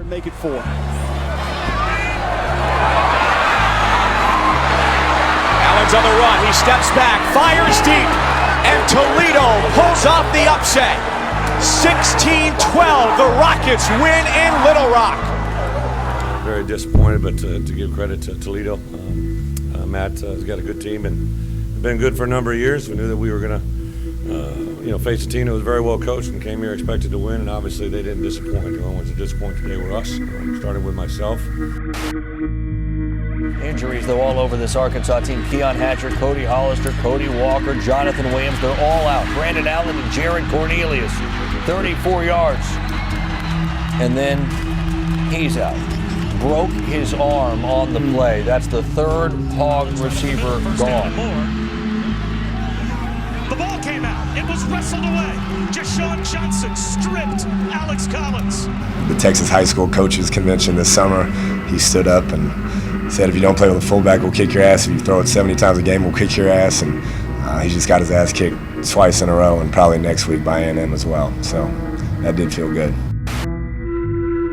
Make it 4. Allen's on the run. He steps back, fires deep, and Toledo pulls off the upset. 16-12. The Rockets win in Little Rock. Very disappointed, but to give credit to Toledo. Matt has got a good team and been good for a number of years. We knew that we were going to face a team that was very well coached and came here expected to win, and obviously they didn't disappoint. The only ones that disappointed today were us, starting with myself. Injuries, though, all over this Arkansas team. Keon Hatcher, Cody Hollister, Cody Walker, Jonathan Williams, they're all out. Brandon Allen and Jared Cornelius, 34 yards. And then he's out. Broke his arm on the play. That's the third Hog receiver gone. The ball came out. It was wrestled away. Jashawn Johnson stripped Alex Collins. The Texas High School Coaches Convention this summer, he stood up and said, if you don't play with a fullback, we'll kick your ass. If you throw it 70 times a game, we'll kick your ass. And he just got his ass kicked twice in a row, and probably next week by A&M as well. So that did feel good.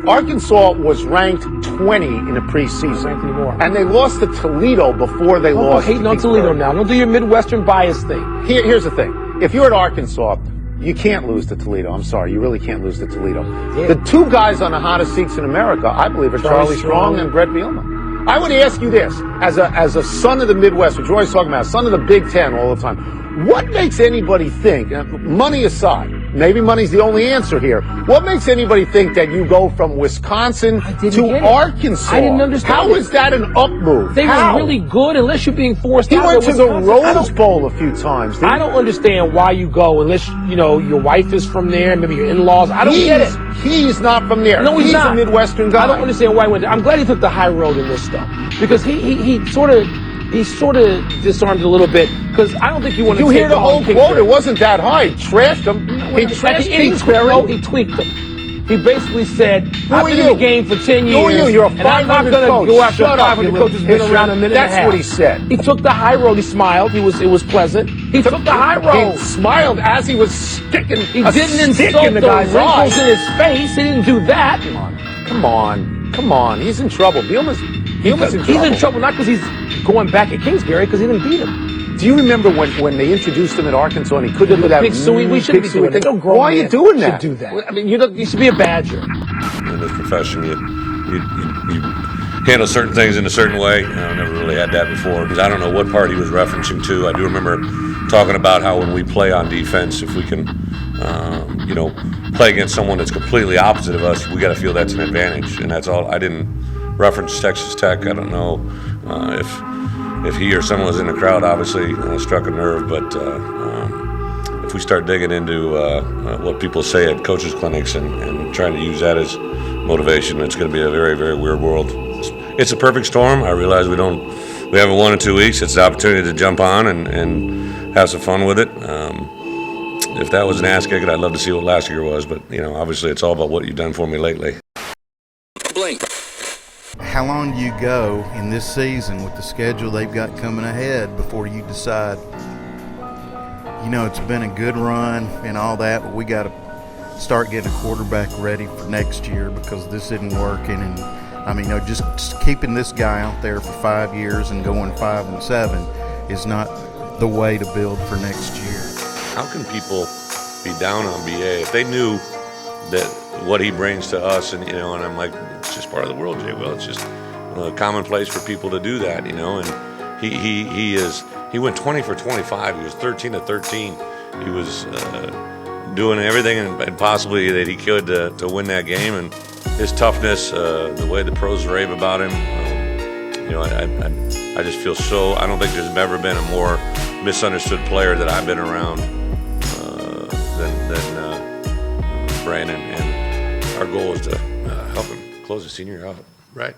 Arkansas was ranked 20 in the preseason, and they lost to Toledo before they lost. Hating on Toledo now. Don't do your Midwestern bias thing. Here's the thing. If you're at Arkansas, you can't lose to Toledo. I'm sorry. You really can't lose to Toledo. Yeah. The two guys on the hottest seats in America, I believe, are Charlie Strong and Brett Bielema. I would ask you this, as a son of the Midwest, which you're always talking about, son of the Big Ten all the time, what makes anybody think, money aside, maybe money's the only answer here, what makes anybody think that you go from Wisconsin to Arkansas? I didn't understand. How is that an up move? They were really good unless you're being forced out. He went to the Rose Bowl a few times. I don't understand why you go unless, your wife is from there, maybe your in-laws. I don't get it. He's not from there. No, he's not. A Midwestern guy. I don't understand why he went there. I'm glad he took the high road in this stuff because he sort of disarmed a little bit because I don't think you want to. You hear the whole quote? It wasn't that high. He trashed him. He trashed Kingsbury. He tweaked him. He basically said, "I've been in the game for 10 years, Who are you? You're a and I'm not going to go after 500 coaches been around a minute and a half." That's what he said. He took the high road. He smiled. It was pleasant. He took the high road. He smiled as he was sticking. He didn't insult the wrinkles in his face. He didn't do that. Come on. He's in trouble. Bielema's in trouble. He's in trouble not because he's going back at Kingsbury, because he didn't beat him. Do you remember when they introduced him at Arkansas and he couldn't do that? Big suey. We shouldn't be doing that. Why are you doing that? Do that. I mean, you should be a Badger. In this profession, you handle certain things in a certain way. I never really had that before because I don't know what part he was referencing to. I do remember talking about how when we play on defense, if we can, play against someone that's completely opposite of us, we got to feel that's an advantage, and that's all. I didn't reference Texas Tech. I don't know if he or someone was in the crowd, obviously struck a nerve, but if we start digging into what people say at coaches' clinics and trying to use that as motivation, it's going to be a very, very weird world. It's a perfect storm. I realize we haven't won in 2 weeks. It's an opportunity to jump on and have some fun with it. If that was an ass kick, I'd love to see what last year was, but obviously it's all about what you've done for me lately. Blink. How long do you go in this season with the schedule they've got coming ahead before you decide, it's been a good run and all that, but we got to start getting a quarterback ready for next year because this isn't working. And just keeping this guy out there for 5 years and going 5-7 is not the way to build for next year. How can people be down on BA if they knew that what he brings to us, and I'm like, it's just part of the world, Jay. Well, it's just commonplace for people to do that, and he went 20 for 25. He was 13 of 13. He was doing everything and possibly that he could to win that game, and his toughness, the way the pros rave about him, I just feel so. I don't think there's ever been a more misunderstood player that I've been around than Brandon, and our goal is to help him close the senior out, right?